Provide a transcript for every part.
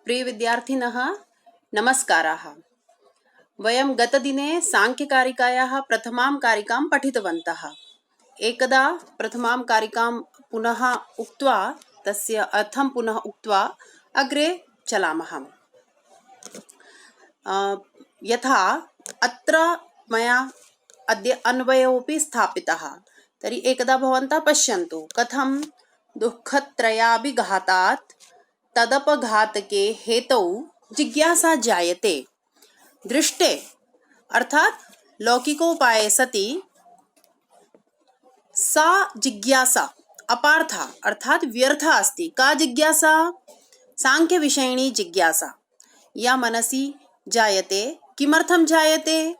प्रिय विद्यार्थिनः नमस्काराः। वयं गतदिने सांख्यकारिकायाः प्रथमां कारिकां पठितवन्तः। एकदा प्रथमां कारिकां पुनः उक्त्वा तस्य अर्थं पुनः उक्त्वा अग्रे चलामः। यथा अत्र मया अद्य अन्वयोऽपि स्थापितः। तर्हि एकदा भवन्तः पश्यन्तु कथं दुःखत्रयाभिघातात् तदपघातके हेतौ जिज्ञासा जायते। दृष्टे अर्थात लौकिकोपाये सति सा जिज्ञासा अपार्था अर्थात व्यर्था अस्ति। का जिज्ञासा? सांख्य विषयिणी जिज्ञासा या मनसि जायते। किमर्थं जायते?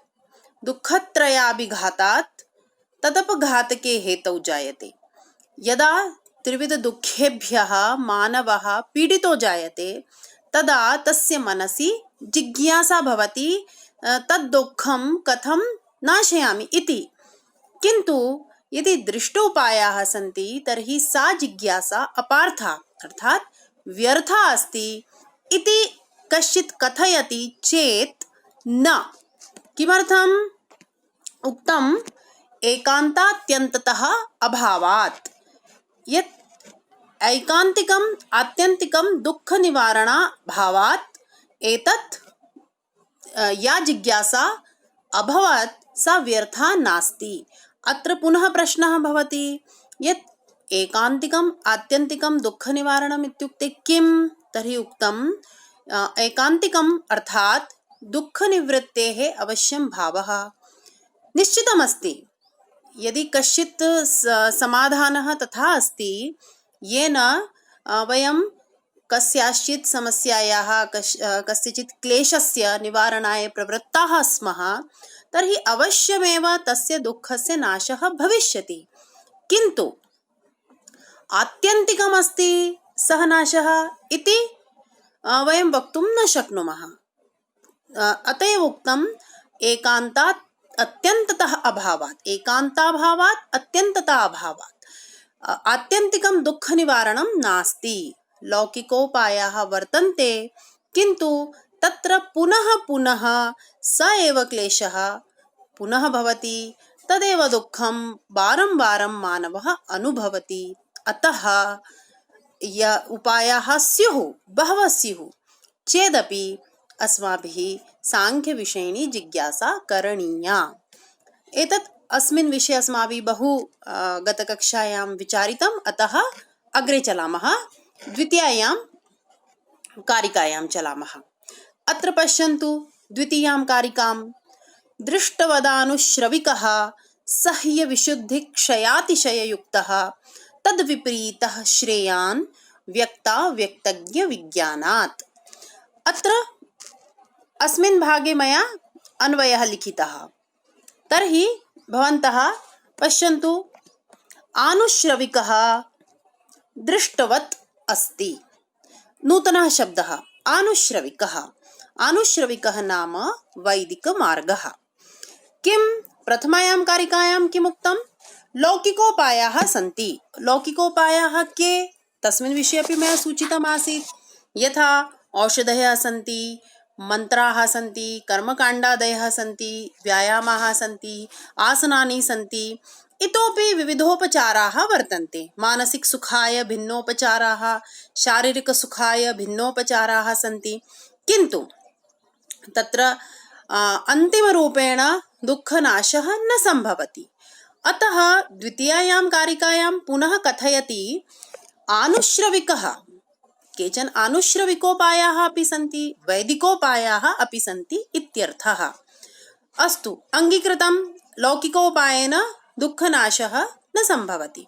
दुःखत्रयाभिघातात् तदपघातके हेतौ जायते। यदा त्रिविध दुःखेभ्यः मानवः पीडितो जायते तदा तस्य मनसि जिज्ञासा भवति तद् दुःखं कथं नाशयामि इति। किन्तु यदि दृष्टोपायाः सन्ति तर्हि सा जिज्ञासा अपार्था अर्थात व्यर्था अस्ति इति कश्चित् कथयति चेत् न। किमर्थम् उक्तम्? एकान्तात्यन्ततः अभावात्। यत् ऐकान्तिकम् आत्यन्तिकं दुःख निवारणा भावात् एतत् या जिज्ञासा अभवत् सा व्यर्था नास्ति। अत्र पुनः प्रश्नः भवति यत् एकान्तिकम् आत्यन्तिकं दुःख निवारणम् इत्युक्ते किं? तर्हि उक्तम् एकान्तिकम् अर्थात् दुःख निवृत्तेः अवश्यं भावः। निश्चितमस्ति यदि कश्चित् समाधानः तथा अस्ति येन वयं कस्याश्चित् समस्यायाः कस्यचित् क्लेशस्य निवारणाय प्रवृत्ताः स्मः तर्हि अवश्यमेव तस्य दुःखस्य नाशः भविष्यति। किन्तु आत्यन्तिकमस्ति सः नाशः इति वयं वक्तुं न शक्नुमः। अत एव उक्तम् एकान्तात् अत्यन्ततः अभावात्। एकान्ताभावात् अत्यन्तता अभावात् आत्यन्तिकं दुःख निवारणं नास्ति। लौकिकोपायाः वर्तन्ते किन्तु तत्र पुनः पुनः स एव क्लेशः पुनः भवति। तदेव दुःखं वारं वारं मानवः अनुभवति। अतः य उपायाः स्युः बहवः स्युः चेदपि अस्माभिः सांख्यविषयिणी जिज्ञासा करणीया। एतत् अस्मिन् विषये अस्माभिः बहु गतकक्षायां विचारितम्। अतः अग्रे चलामः। द्वितीयायां कारिकायां चलामः। अत्र पश्यन्तु द्वितीयां कारिकां। दृष्टवदानुश्रविकः सह्यविशुद्धिक्षयातिशययुक्तः तद्विपरीतः श्रेयान् व्यक्ताव्यक्तज्ञविज्ञानात्। अत्र अस्मिन् भागे मया अन्वयः लिखितः। तर्हि भवन्तः पश्यन्तु आनुश्रविकः दृष्टवत् अस्ति। नूतनः शब्दः आनुश्रविकः। आनुश्रविकः नाम वैदिकमार्गः। किं प्रथमायां कारिकायां किमुक्तं? लौकिकोपायाः सन्ति। लौकिकोपायाः के? तस्मिन् विषये अपि मया सूचितमासीत्। यथा औषधयः सन्ति, मन्त्राः सन्ति, कर्मकाण्डादयः सन्ति, व्यायामाः सन्ति, आसनानि सन्ति। इतोपि विविधोपचाराः वर्तन्ते। मानसिकसुखाय भिन्नोपचाराः, शारीरिकसुखाय भिन्नोपचाराः सन्ति। किन्तु तत्र अन्तिमरूपेण दुःखनाशः न सम्भवति। अतः द्वितीयायां कारिकायां पुनः कथयति आनुश्रविकः। केचन आनुश्रविकोपायाः अपि सन्ति, वैदिकोपायाः अपि सन्ति इत्यर्थः। अस्तु, अङ्गीकृतं। लौकिकोपायेन दुःखनाशः न सम्भवति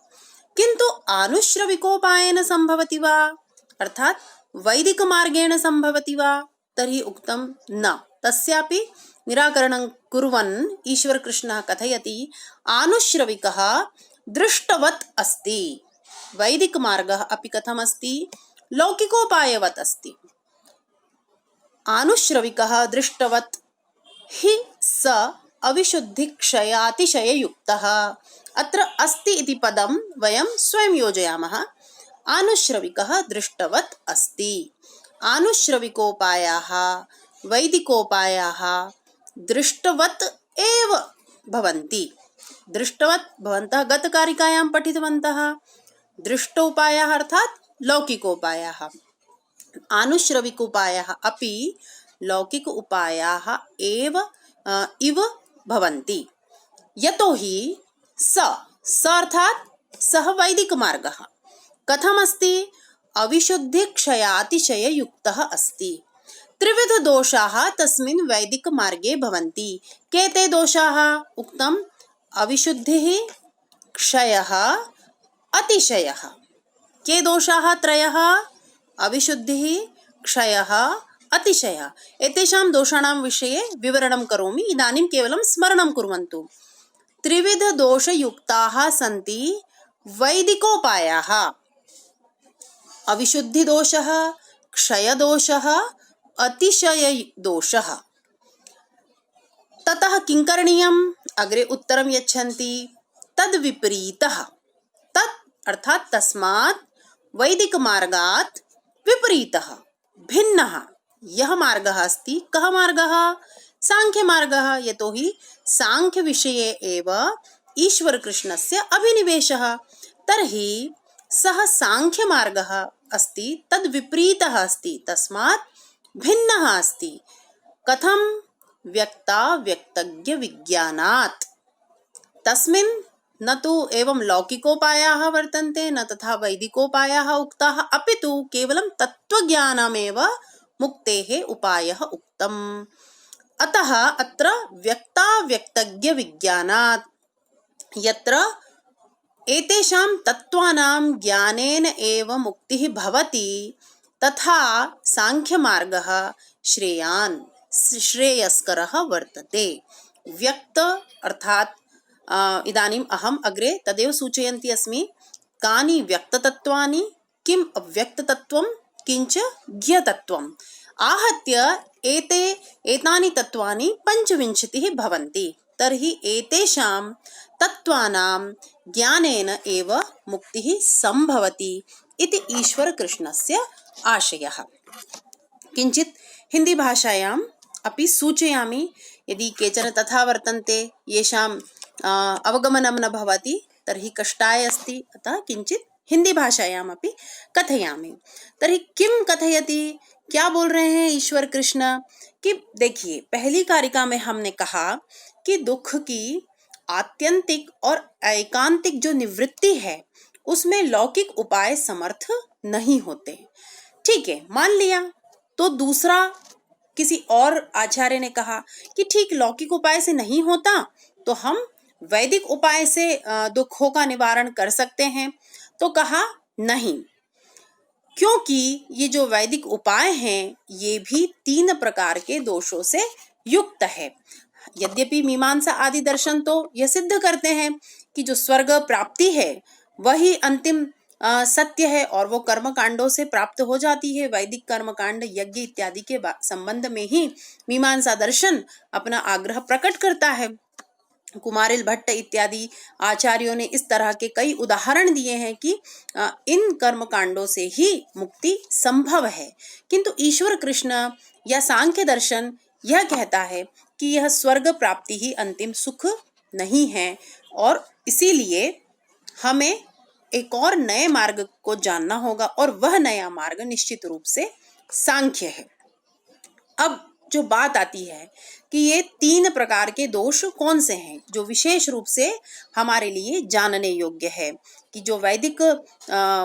किन्तु आनुश्रविकोपायेन सम्भवति वा? अर्थात् वैदिकमार्गेण सम्भवति वा? तर्हि उक्तं न। तस्यापि निराकरणं कुर्वन् ईश्वरकृष्णः कथयति आनुश्रविकः दृष्टवत् अस्ति। वैदिकमार्गः अपि कथमस्ति? लौकिकोपायवत् अस्ति। आनुश्रविकः दृष्टवत् हि स अविशुद्धिक्षयातिशययुक्तः। अत्र अस्ति इति पदं वयं स्वयं योजयामः। आनुश्रविकः दृष्टवत् अस्ति। आनुश्रविकोपायाः वैदिकोपायाः दृष्टवत् एव भवन्ति। दृष्टवत् भवन्तः गतकारिकायां पठितवन्तः। दृष्टोपायाः अर्थात् लौकिकोपायाः। आनुश्रविकोपायाः अपि लौकिक उपायाः एव इव भवन्ति। यतोहि स अर्थात् सः वैदिकमार्गः कथमस्ति? अविशुद्धिक्षयातिशययुक्तः अस्ति। त्रिविधदोषाः तस्मिन् वैदिकमार्गे भवन्ति। के ते दोषाः? उक्तम् अविशुद्धिः, क्षयः, अतिशयः। के दोषाः त्रयः? अविशुद्धिः, क्षयः, अतिशयः। एतेषां दोषाणां विषये विवरणं करोमि। इदानीं केवलं स्मरणं कुर्वन्तु। त्रिविधदोषयुक्ताः सन्ति वैदिकोपायाः। अविशुद्धिदोषः, क्षयदोषः, अतिशयदोषः। ततः किं करणीयम्? अग्रे उत्तरं यच्छन्ति तद्विपरीतः। तत् अर्थात् तस्मात् वैदिकमार्गात् विपरीतः भिन्नः यः मार्गः अस्ति। कः मार्गः? सांख्यमार्गः। यतोहि सांख्यविषये एव ईश्वरकृष्णस्य अभिनिवेशः। तर्हि सः सांख्यमार्गः अस्ति, तद्विपरीतः अस्ति, तस्मात् भिन्नः अस्ति। कथं? व्यक्ताव्यक्तज्ञविज्ञानात्। तस्मिन् न तु एवं लौकिकोपायाः वर्तन्ते, न तथा वैदिकोपायाः उक्ताः, अपितु केवलं तत्त्वज्ञानमेव मुक्तेः उपायः उक्तम्। अतः अत्र व्यक्ताव्यक्तज्ञविज्ञानात्, यत्र एतेषां तत्त्वानां ज्ञानेन एव मुक्तिः भवति, तथा सांख्यमार्गः श्रेयस्करः वर्तते। व्यक्त अर्थात् इदानीम् अहम् अग्रे तदेव सूचयन्ती अस्मि। कानि व्यक्ततत्त्वानि, किम् अव्यक्ततत्त्वं, किञ्च ज्ञतत्त्वम्। आहत्य एतानि तत्त्वानि 25 भवन्ति। तर्हि एतेषां तत्त्वानां ज्ञानेन एव मुक्तिः सम्भवति इति ईश्वरकृष्णस्य आशयः। किञ्चित् हिन्दीभाषायाम् अपि सूचयामि। यदि केचन तथा वर्तन्ते येषाम् अवगमनं न भवति तर्हि कष्टाय अस्ति, अतः किञ्चित् हिन्दीभाषायामपि कथयामि। तर्हि किं कथयति, क्या बोल रहे हैं ईश्वर कृष्ण? कि देखिए, पहली कारिका में हमने कहा कि दुख की आत्यंतिक और एकांतिक जो निवृत्ति है उसमें लौकिक उपाय समर्थ नहीं होते। ठीक है, मान लिया। तो दूसरा किसी और आचार्य ने कहा कि ठीक, लौकिक उपाय से नहीं होता तो हम वैदिक उपाय से दुखों का निवारण कर सकते हैं। तो कहा नहीं, क्योंकि ये जो वैदिक उपाय हैं ये भी 3 प्रकार के दोषों से युक्त है। यद्यपि मीमांसा आदि दर्शन तो यह सिद्ध करते हैं कि जो स्वर्ग प्राप्ति है वही अंतिम सत्य है और वो कर्म कांडों से प्राप्त हो जाती है। वैदिक कर्म कांड, यज्ञ इत्यादि के संबंध में ही मीमांसा दर्शन अपना आग्रह प्रकट करता है। कुमारिल भट्ट इत्यादि आचार्यों ने इस तरह के कई उदाहरण दिए हैं कि इन कर्म कांडों से ही मुक्ति संभव है। किंतु ईश्वर कृष्ण या सांख्य दर्शन यह कहता है कि यह स्वर्ग प्राप्ति ही अंतिम सुख नहीं है और इसीलिए हमें एक और नए मार्ग को जानना होगा और वह नया मार्ग निश्चित रूप से सांख्य है। अब जो बात आती है कि ये 3 प्रकार के दोष कौन से हैं जो विशेष रूप से हमारे लिए जानने योग्य है, कि जो वैदिक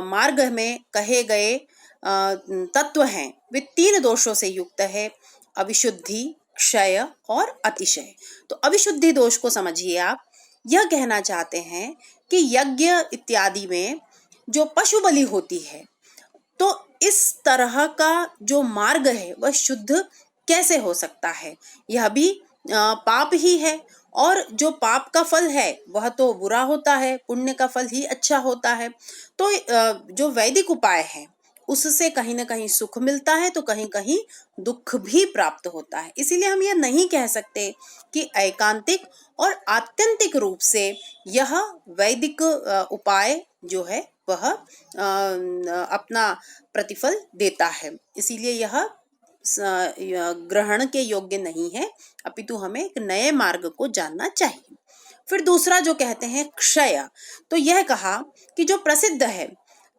मार्ग में कहे गए तत्व हैं वे 3 दोषों से युक्त है, अविशुद्धि, क्षय और अतिशय। तो अविशुद्धि दोष को समझिए आप। यह कहना चाहते हैं कि यज्ञ इत्यादि में जो पशु बलि होती है तो इस तरह का जो मार्ग है वह शुद्ध कैसे हो सकता है? यह भी पाप ही है और जो पाप का फल है वह तो बुरा होता है, पुण्य का फल ही अच्छा होता है। तो जो वैदिक उपाय है उससे कहीं ना कहीं सुख मिलता है तो कहीं कहीं दुख भी प्राप्त होता है। इसीलिए हम यह नहीं कह सकते कि एकांतिक और आत्यंतिक रूप से यह वैदिक उपाय जो है वह अपना प्रतिफल देता है। इसीलिए यह ग्रहण के योग्य नहीं है, अपितु हमें एक नए मार्ग को जानना चाहिए। फिर दूसरा जो कहते हैं क्षय, तो यह कहा कि जो प्रसिद्ध है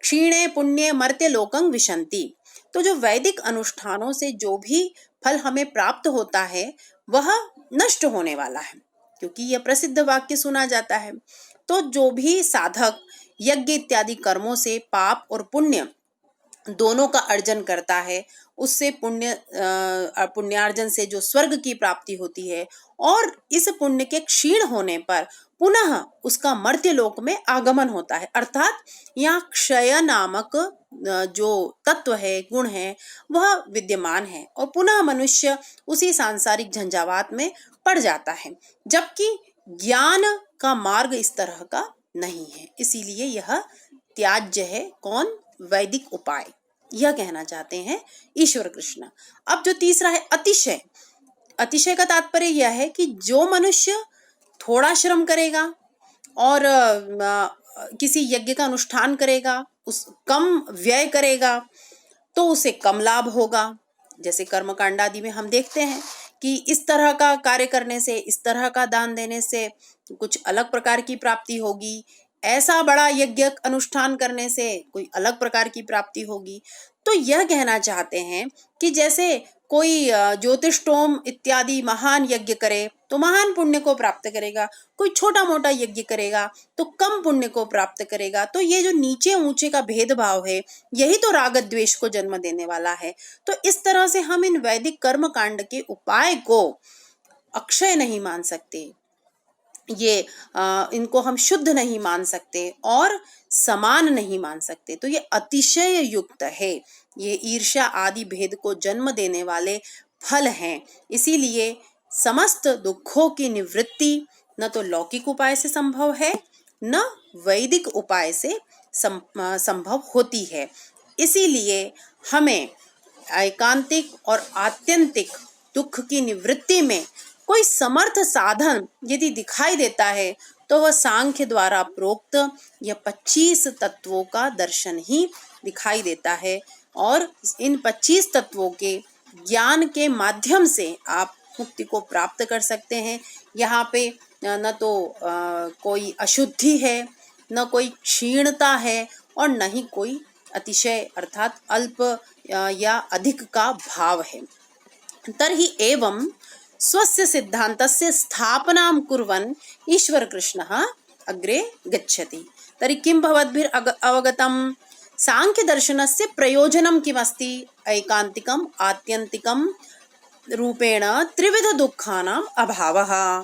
क्षीणे पुण्य मर्त्य लोकं विशन्ति, तो जो वैदिक अनुष्ठानों से जो भी फल हमें प्राप्त होता है वह नष्ट होने वाला है, क्योंकि यह प्रसिद्ध वाक्य सुना जाता है। तो जो भी साधक यज्ञ इत्यादि कर्मों से पाप और पुण्य दोनों का अर्जन करता है, उससे पुण्यार्जन से जो स्वर्ग की प्राप्ति होती है, और इस पुण्य के क्षीण होने पर पुनः उसका मर्त्य लोक में आगमन होता है। अर्थात यहाँ क्षय नामक जो तत्व है, गुण है, वह विद्यमान है और पुनः मनुष्य उसी सांसारिक झंझावात में पड़ जाता है, जबकि ज्ञान का मार्ग इस तरह का नहीं है। इसीलिए यह त्याज्य है। कौन? वैदिक उपाय, यह कहना चाहते हैं ईश्वर कृष्ण। अब जो तीसरा है अतिशय, अतिशय का तात्पर्य यह है कि जो मनुष्य थोड़ा श्रम करेगा और किसी यज्ञ का अनुष्ठान करेगा, उस कम व्यय करेगा, तो उसे कम लाभ होगा। जैसे कर्मकांड आदि में हम देखते हैं कि इस तरह का कार्य करने से, इस तरह का दान देने से कुछ अलग प्रकार की प्राप्ति होगी, ऐसा बड़ा यज्ञ अनुष्ठान करने से कोई अलग प्रकार की प्राप्ति होगी। तो यह कहना चाहते हैं कि जैसे कोई ज्योतिषोम इत्यादि महान यज्ञ करे तो महान पुण्य को प्राप्त करेगा, कोई छोटा मोटा यज्ञ करेगा तो कम पुण्य को प्राप्त करेगा। तो ये जो नीचे ऊंचे का भेदभाव है, यही तो राग द्वेष को जन्म देने वाला है। तो इस तरह से हम इन वैदिक कर्म कांड के उपाय को अक्षय नहीं मान सकते, ये इनको हम शुद्ध नहीं मान सकते और समान नहीं मान सकते। तो ये अतिशय युक्त है, ये ईर्ष्या आदि भेद को जन्म देने वाले फल हैं। इसीलिए समस्त दुखों की निवृत्ति न तो लौकिक उपाय से संभव है, न वैदिक उपाय से संभव होती है। इसीलिए हमें एकांतिक और आत्यंतिक दुख की निवृत्ति में कोई समर्थ साधन यदि दिखाई देता है तो वह सांख्य द्वारा प्रोक्त यह 25 तत्वों का दर्शन ही दिखाई देता है। और इन 25 तत्वों के ज्ञान के माध्यम से आप मुक्ति को प्राप्त कर सकते हैं। यहाँ पे न तो कोई अशुद्धि है, न कोई क्षीणता है, और न ही कोई अतिशय अर्थात अल्प या अधिक का भाव है। तर्हि एवं स्वस्य सिद्धान्तस्य स्थापनां कुर्वन् ईश्वर कृष्णः अग्रे गच्छति। तर्हि किं भवद्भिः अवगतं? सांख्य दर्शनस्य प्रयोजनं किमस्ति? ऐकान्तिकम् आत्यन्तिकं रूपेण त्रिविध दुःखानाम् अभावः।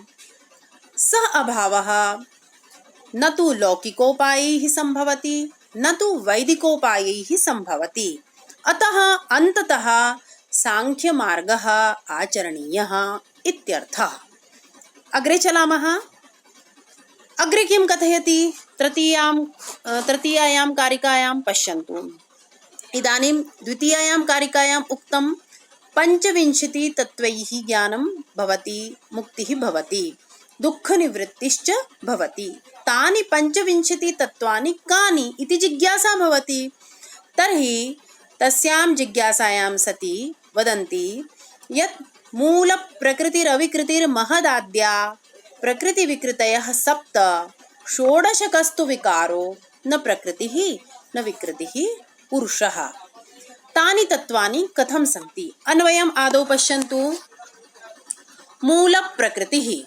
सः अभावः न तु लौकिकोपायैः संभवति, न तु वैदिकोपायैः संभवति। अतः अन्ततः सांख्य मार्गः आचरणीयः इत्यर्थः। अग्रे चलामः। अग्रे किं कथयति? तृतीयायां कारिकायां पश्यन्तु। इदानीं द्वितीयायां कारिकायाम् उक्तं 25 तत्त्वैः ज्ञानं भवति, मुक्तिः भवति, दुःखनिवृत्तिश्च भवति। तानि 25 तत्त्वानि कानि इति जिज्ञासा भवति। तर्हि तस्यां जिज्ञासायां सति वदन्ति यत् मूलप्रकृतिरविकृतिर्महदाद्या प्रकृतिविकृतयः 7, षोडशकस्तु विकारो न प्रकृतिः न विकृतिः पुरुषः। तानि तत्त्वानि कथं सन्ति? अन्वयम् आदौ पश्यन्तु। मूलप्रकृतिः,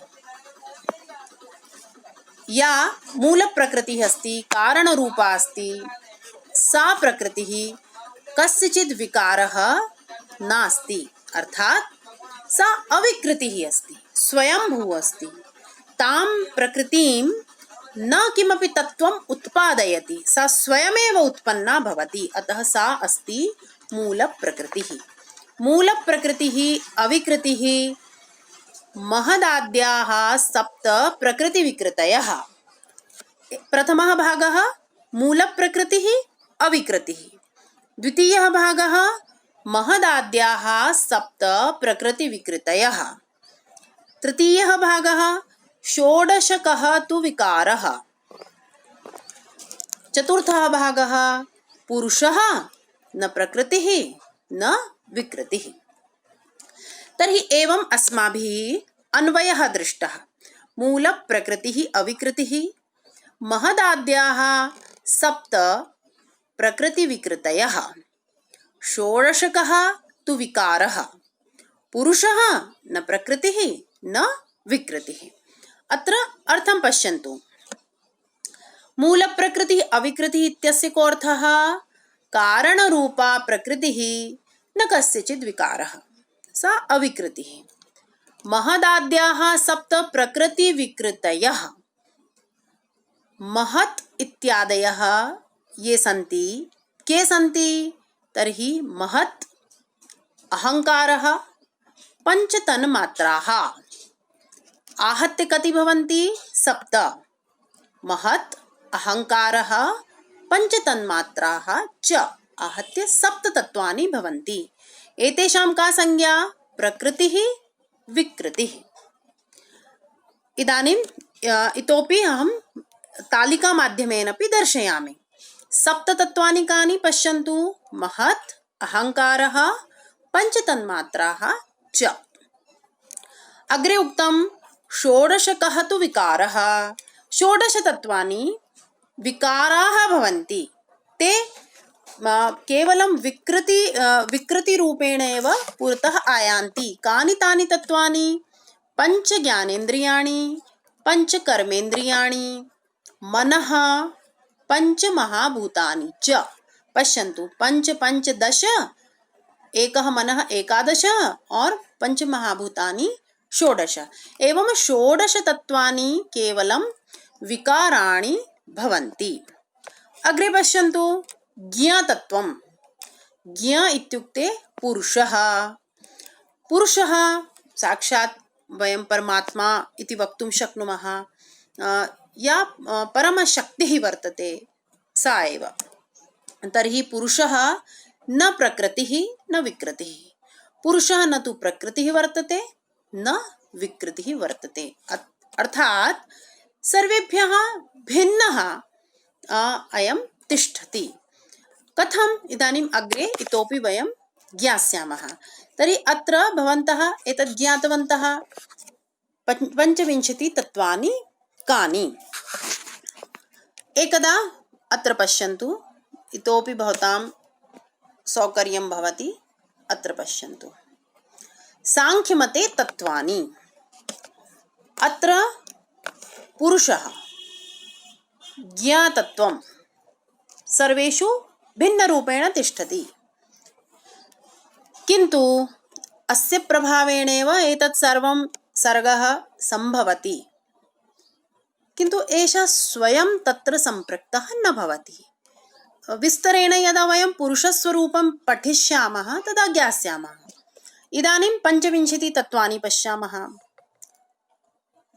या मूलप्रकृतिः अस्ति, कारणरूपा अस्ति, सा प्रकृतिः कस्यचित् विकारः नास्ति, अर्थात सा अविकृतिः अस्ति, स्वयंभू अस्ति। तां प्रकृतिं न किमपि तत्त्वम् उत्पादयति, सा स्वयमेव उत्पन्ना भवति। अतः सा अस्ति मूलप्रकृतिः। मूलप्रकृतिः अविकृतिः महदाद्याः 7 प्रकृतिविकृतयः। प्रथमः भागः मूलप्रकृतिः अविकृतिः, द्वितीयः भागः महदाद्याः 7 प्रकृतिविकृतयः, तृतीयः भागः षोडशकः तु विकारः, चतुर्थः भागः पुरुषः न प्रकृतिः न विकृतिः। तर्हि एवम् अस्माभिः अन्वयः दृष्टः। मूलप्रकृतिः अविकृतिः, महदाद्याः सप्त प्रकृतिविकृतयः, षोडशकः तु विकारः, पुरुषः न प्रकृतिः न विकृतिः। अत्र अर्थं पश्यन्तु। मूलप्रकृतिः अविकृतिः इत्यस्य को अर्थः? कारणरूपा प्रकृतिः न कस्यचित् विकारः, सा अविकृतिः। महदाद्याः सप्त प्रकृतिविकृतयः, महत् इत्यादयः ये सन्ति, के सन्ति? तर्हि महत्, अहङ्कारः, पञ्चतन्मात्राः आहत्य कति भवन्ति? सप्त। महत्, अहङ्कारः, पञ्चतन्मात्राः च आहत्य सप्ततत्त्वानि भवन्ति। एतेषां का संज्ञा? प्रकृतिः विकृतिः। इदानीं इतोपि अहं तालिकामाध्यमेन अपि दर्शयामि। सप्ततत्त्वानि कानि? पश्यन्तु। महत्, अहङ्कारः, पञ्चतन्मात्राः च। अग्रे उक्तं षोडशकः तु विकारः। षोडशतत्त्वानि विकाराः भवन्ति। ते केवलं विकृतिरूपेण एव पुरतः आयान्ति। कानि तानि तत्त्वानि? पञ्च ज्ञानेन्द्रियाणि, पञ्च कर्मेन्द्रियाणि, मनः, पञ्च महाभूतानि च। पश्यन्तु, पञ्च पञ्च दश, एकः मनः एकादश और पंच महाभूतानि षोडश। एवं षोडश तत्त्वानि केवलं विकाराणि भवन्ति। अग्रे पश्यन्तु ज्ञतत्वं। ज्ञ इत्युक्ते पुरुषः। पुरुषः साक्षात् वयं परमात्मा इति वक्तुं शक्नुमः। या परमशक्तिः वर्तते सा एव। तर्हि पुरुषः न प्रकृतिः न विकृतिः। पुरुषः न तु प्रकृतिः वर्तते न विकृतिः वर्तते। अर्थात् सर्वेभ्यः भिन्नः अयं तिष्ठति। कथम्? इदानीम् अग्रे इतोपि वयं ज्ञास्यामः। तर्हि अत्र भवन्तः एतत् ज्ञातवन्तः। पञ्चविंशति तत्त्वानि कानि? एकदा अत्र पश्यन्तु, इतोपि भवतां सौकर्यं भवति। अत्र पश्यन्तु, सांख्यमते तत्त्वानि। अत्र पुरुषः ज्ञातत्वं सर्वेषु भिन्नरूपेण तिष्ठति, किन्तु अस्य प्रभावेणेव एतत् सर्वं सर्गः सम्भवति, किन्तु एषः स्वयं तत्र सम्पृक्तः न भवति। विस्तरेण यदा वयं पुरुषस्वरूपं पठिष्यामः तदा ज्ञास्यामः। इदानीं पञ्चविंशति तत्त्वानि पश्यामः।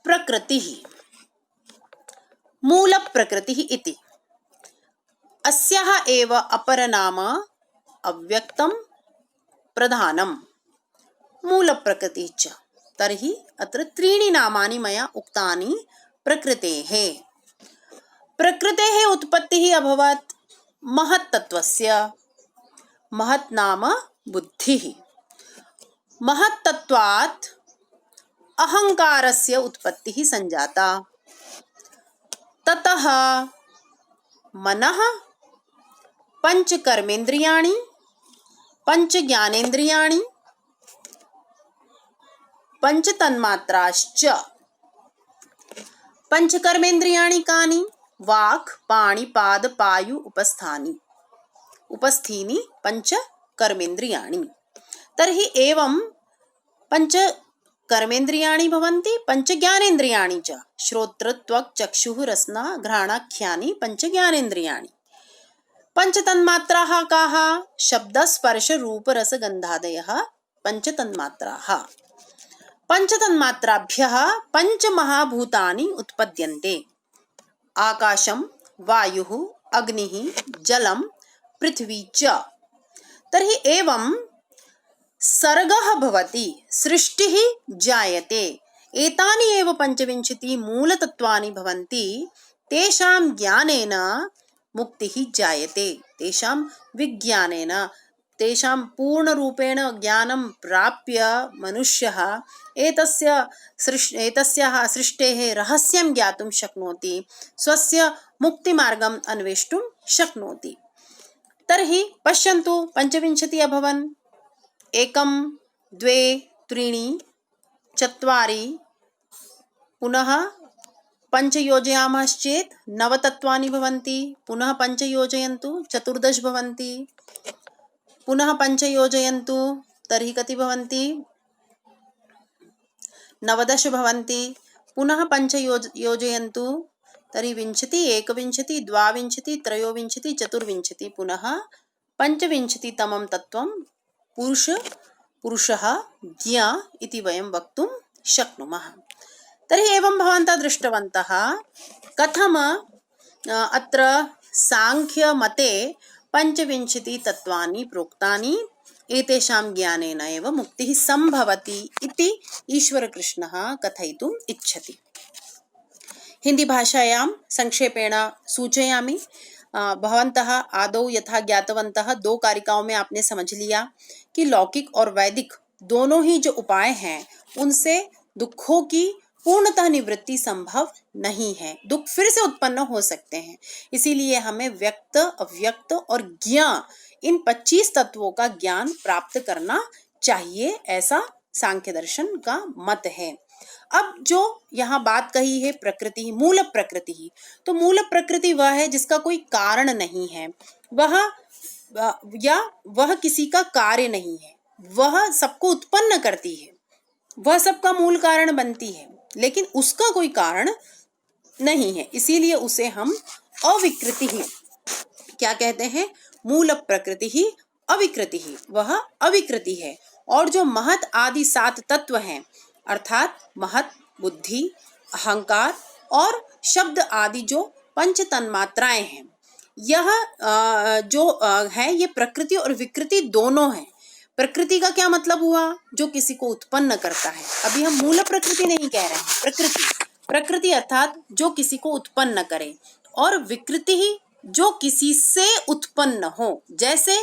प्रकृतिः, मूलप्रकृतिः इति। अस्याः एव अपरनाम अव्यक्तं प्रधानं मूलप्रकृतिः च। तर्हि अत्र त्रीणि नामानि मया उक्तानि प्रकृतेः। प्रकृतेः उत्पत्तिः अभवत् महत्तत्त्वस्य। महत् नाम बुद्धिः। महत्तत्त्वात् अहङ्कारस्य उत्पत्तिः सञ्जाता। ततः मनः, पञ्च कर्मेन्द्रियाणि, पञ्च ज्ञानेन्द्रियाणि, पञ्च तन्मात्राश्च। पञ्च कर्मेन्द्रियाणि कानि? वाक्, पाणि, पाद, पायु, उपस्थीनि पञ्च कर्मेन्द्रियाणि। तर्हि एवं पञ्च कर्मेन्द्रियाणि भवन्ति, पञ्च ज्ञानेन्द्रियाणि च। श्रोत्र, त्वक्, चक्षुः, रसना, घ्राणाख्यानि पञ्च ज्ञानेन्द्रियाणि। पञ्च तन्मात्राः काः? शब्द, स्पर्श, रूप, रस, गन्धादयः पञ्च तन्मात्राः। पञ्च तन्मात्राभ्यः पञ्च महाभूतानि उत्पद्यन्ते। आकाशं, वायुः, अग्निः, जलं, पृथ्वी च। तर्हि एवं सर्गः भवति, सृष्टिः जायते। एतानि एव पञ्चविंशति मूलतत्त्वानि भवन्ति। तेषां ज्ञानेन मुक्तिः जायते तेषां विज्ञानेन तेषां पूर्णरूपेण ज्ञानं प्राप्य मनुष्यः एतस्याः सृष्टेः रहस्यं ज्ञातुं शक्नोति, स्वस्य मुक्तिमार्गम् अन्वेष्टुं शक्नोति। तर्हि पश्यन्तु 25 अभवन्। 1 2 3 4 पुनः 5 योजयामश्चेत् 9 तत्त्वानि भवन्ति। पुनः 5 योजयन्तु 14 भवन्ति। पुनः 5 योजयन्तु तर्हि कति भवन्ति? 19 भवन्ति। पुनः 5 योजयन्तु तर्हि 20 21 22 23 24 पुनः 25तमं तत्त्वं पुरुषः ज्ञ इति वयं वक्तुं शक्नुमः। तर्हि एवं भवन्तः दृष्टवन्तः कथम अत्र सांख्यमते 25 तत्त्वानि प्रोक्तानि, एतेषां ज्ञानेन एव मुक्तिः संभवति इति ईश्वरकृष्णः कथयितुम् इच्छति। हिंदी भाषायां संक्षेपेण सूचयामि। भवन्तः आदौ यथा ज्ञातवन्तः 2 कारिकाओं में आपने समझ लिया कि लौकिक और वैदिक दोनों ही जो उपाय हैं उनसे दुखों की पूर्णतः निवृत्ति संभव नहीं है, दुख फिर से उत्पन्न हो सकते हैं। इसीलिए हमें व्यक्त, अव्यक्त और ज्ञ इन 25 तत्वों का ज्ञान प्राप्त करना चाहिए, ऐसा सांख्य दर्शन का मत है। अब जो यहाँ बात कही है प्रकृति, मूल प्रकृति, तो मूल प्रकृति वह है जिसका कोई कारण नहीं है, वह किसी का कार्य नहीं है, वह सबको उत्पन्न करती है, वह सबका मूल कारण बनती है, लेकिन उसका कोई कारण नहीं है। इसीलिए उसे हम अविकृति ही क्या कहते हैं? मूल प्रकृति ही अविकृति ही, वह अविकृति है। और जो महत आदि 7 तत्व हैं अर्थात महत, बुद्धि, अहंकार और शब्द आदि जो 5 तन्मात्राएं हैं, यह है ये प्रकृति और विकृति दोनों हैं। प्रकृति का क्या मतलब हुआ? जो किसी को उत्पन्न करता है। अभी हम मूल प्रकृति नहीं कह रहे हैं, प्रकृति अर्थात जो किसी को उत्पन्न करे, और विकृति ही जो किसी से उत्पन्न हो। जैसे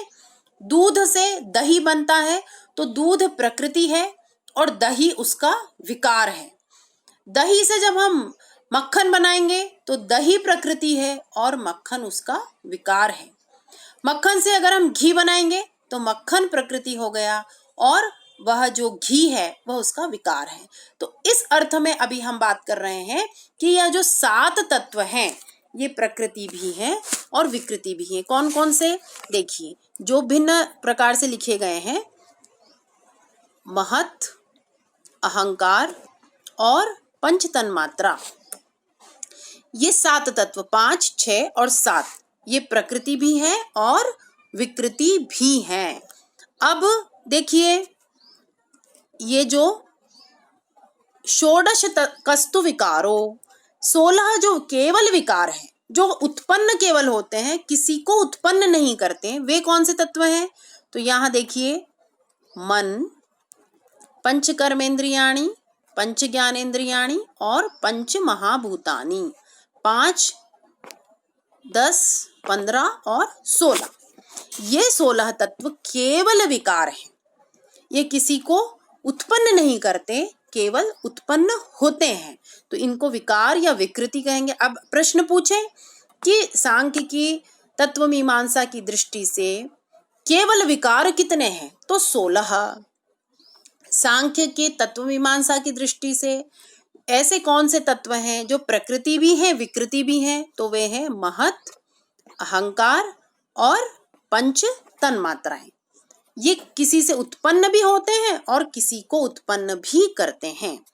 दूध से दही बनता है तो दूध प्रकृति है और दही उसका विकार है। दही से जब हम मक्खन बनाएंगे तो दही प्रकृति है और मक्खन उसका विकार है। मक्खन से अगर हम घी बनाएंगे तो मक्खन प्रकृति हो गया और वह जो घी है वह उसका विकार है। तो इस अर्थ में अभी हम बात कर रहे हैं कि यह जो 7 तत्व हैं ये प्रकृति भी है और विकृति भी है। कौन कौन से? देखिए, जो भिन्न प्रकार से लिखे गए हैं, महत, अहंकार और 5 तन्मात्रा, ये 7 तत्व 5, 6 और 7 ये प्रकृति भी है और विकृति भी है। अब देखिए, ये जो षोडश कस्तु विकारो, 16 जो केवल विकार हैं, जो उत्पन्न केवल होते हैं, किसी को उत्पन्न नहीं करते, वे कौन से तत्व हैं? तो यहाँ देखिए, मन, 5 कर्मेंद्रियाणि, 5 ज्ञानेंद्रियाणि और 5 महाभूतानि, 5, 10, 15 और 16, ये 16 तत्व केवल विकार हैं। ये किसी को उत्पन्न नहीं करते, केवल उत्पन्न होते हैं, तो इनको विकार या विकृति कहेंगे। अब प्रश्न पूछे कि सांख्य की तत्व मीमांसा की दृष्टि से केवल विकार कितने हैं? तो 16। सांख्य के तत्व मीमांसा की दृष्टि से ऐसे कौन से तत्व हैं जो प्रकृति भी हैं विकृति भी हैं? तो वे हैं महत, अहंकार और 5 तन्मात्राएं। ये किसी से उत्पन्न भी होते हैं और किसी को उत्पन्न भी करते हैं।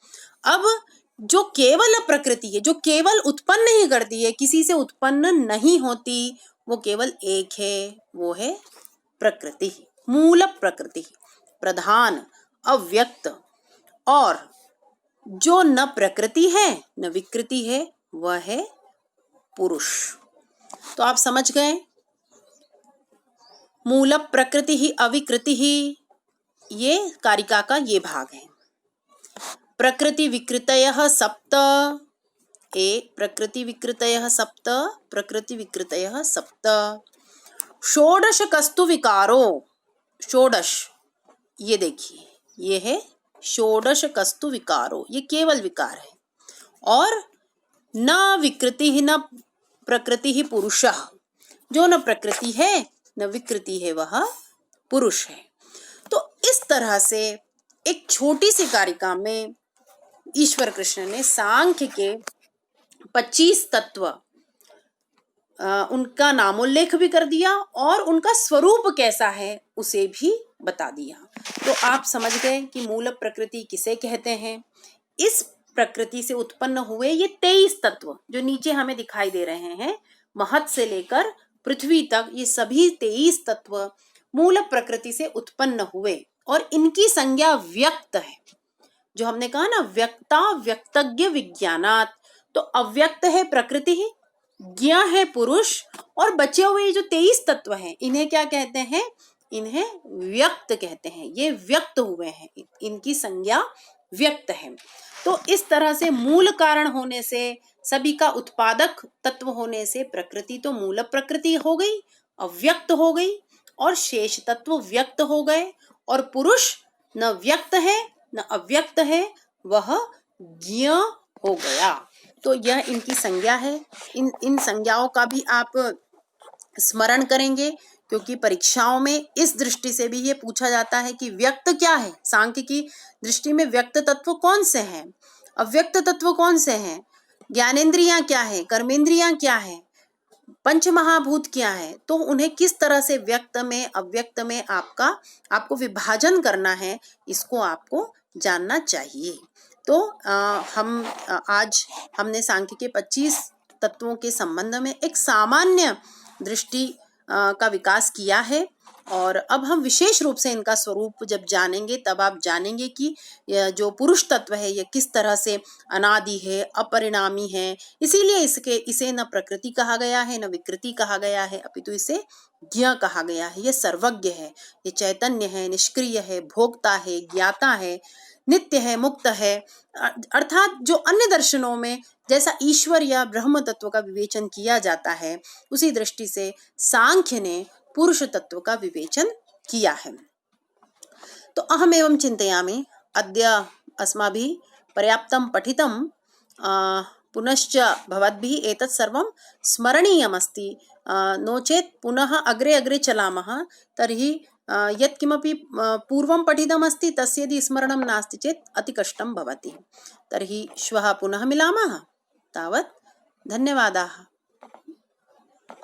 अब जो केवल प्रकृति है, जो केवल उत्पन्न ही करती है, किसी से उत्पन्न नहीं होती, वो केवल एक है, वो है प्रकृति, मूल प्रकृति, प्रधान, अव्यक्त। और जो न प्रकृति है न विकृति है, वह है पुरुष। तो आप समझ गए, मूल प्रकृति ही अविकृति ही, ये कारिका का ये भाग है। प्रकृति विकृतयः 7, प्रकृतिविकृतयः सप्त, प्रकृतिविकृतयः सप्त। षोडश कस्तु विकारो, षोडश, ये देखिए, ये है षोडश कस्तु विकारो, ये केवल विकार है। और न विकृति ही न प्रकृति ही पुरुषः, जो न प्रकृति है न विकृति है वह पुरुष है। तो इस तरह से एक छोटी सी कारिका में ईश्वर कृष्ण ने सांख्य के 25 तत्व, उनका नामोल्लेख भी कर दिया और उनका स्वरूप कैसा है उसे भी बता दिया। तो आप समझ गए कि मूल प्रकृति किसे कहते हैं। इस प्रकृति से उत्पन्न हुए ये 23 तत्व जो नीचे हमें दिखाई दे रहे हैं, महत से लेकर पृथ्वी तक, ये सभी 23 तत्व मूल प्रकृति से उत्पन्न हुए और इनकी संज्ञा व्यक्त है। जो हमने कहा ना, व्यक्ता व्यक्तज्ञ विज्ञानात्, तो अव्यक्त है प्रकृति ही, ज्ञ है पुरुष, और बचे हुए जो 23 तत्व हैं इन्हें क्या कहते हैं, इन्हें व्यक्त कहते हैं। ये व्यक्त हुए हैं, इनकी संज्ञा व्यक्त है। तो इस तरह से मूल कारण होने से, सभी का उत्पादक तत्व होने से प्रकृति तो मूल प्रकृति हो गई, अव्यक्त हो गई, और शेष तत्व व्यक्त हो गए, और पुरुष न व्यक्त है न अव्यक्त है, वह ज्ञ हो गया। तो यह इनकी संज्ञा है। इन संज्ञाओं का भी आप स्मरण करेंगे, क्योंकि परीक्षाओं में इस दृष्टि से भी ये पूछा जाता है कि व्यक्त क्या है। सांख्य की दृष्टि में व्यक्त तत्व कौन से हैं, अव्यक्त तत्व कौन से हैं, ज्ञानेंद्रियां क्या है, कर्मेंद्रियां क्या है, पंच महाभूत क्या है, तो उन्हें किस तरह से व्यक्त में अव्यक्त में आपको विभाजन करना है, इसको आपको जानना चाहिए। तो आज हमने सांख्य के 25 तत्वों के संबंध में एक सामान्य दृष्टि का विकास किया है, और अब हम विशेष रूप से इनका स्वरूप जब जानेंगे तब आप जानेंगे कि जो पुरुष तत्व है ये किस तरह से अनादि है, अपरिणामी है। इसीलिए इसे न प्रकृति कहा गया है न विकृति कहा गया है, अपितु इसे ज्ञ कहा गया है। ये सर्वज्ञ है, ये चैतन्य है, निष्क्रिय है, भोक्ता है, ज्ञाता है, नित्य है, मुक्त है। अर्थात जो अन्य दर्शनों में जैसा ईश्वर या ब्रह्म तत्व का विवेचन किया जाता है, उसी दृष्टि से सांख्य ने पुरुष तत्व का विवेचन किया है। तो अहम एवं चिंतयामि, अद्य अस्माभिः पर्याप्तं पठितं, पुनश्च भवद्भिः एतत् सर्वं स्मरणीयमस्ति। नो चेत् पुनः अग्रे अग्रे चलामः तर्हि यत्किमपि पूर्वं पठितमस्ति तस्य यदि स्मरणं नास्ति चेत् अति कष्टं भवति। तर्हि श्वः पुनः मिलामः। तावत् धन्यवादाः।